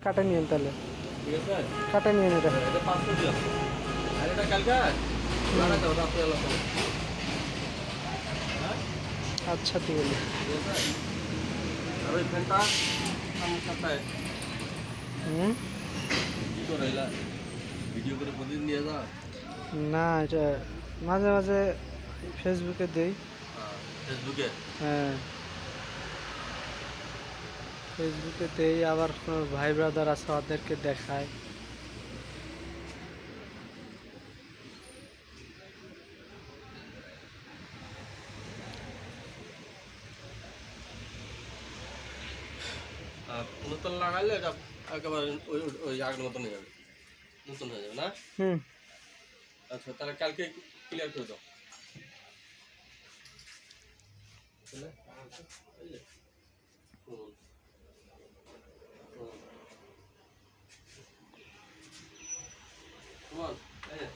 কাটা নিয়েন তাহলে, ঠিক আছে কাটা নিয়েন এটা। এটা 500 দিলাম আর এটা কালকে লাগাই দাও রাতে এলো হ্যাঁ আচ্ছা ঠিক আছে। ঠিক আছে আর ওই ফ্যানটা আমার সাথে হুম, কি করে এলা ভিডিও করে প্রতিদিন নিয়ে যা না এটা মাঝে মাঝে ফেসবুকে দেই। ফেসবুকে হ্যাঁ, ফেসবুকে দেই, আবার কোনো ভাই ব্রাদার আছে ওদেরকে দেখায়। নতুন লাগাইলে এটা একেবারে ওই ওই আগের মতন হয়ে যাবে নতুন হয়ে যাবে না হুম, আচ্ছা তাহলে কালকে ক্লিয়ার করে দাও তাহলে এই যে হুম হুম তোমার এই যে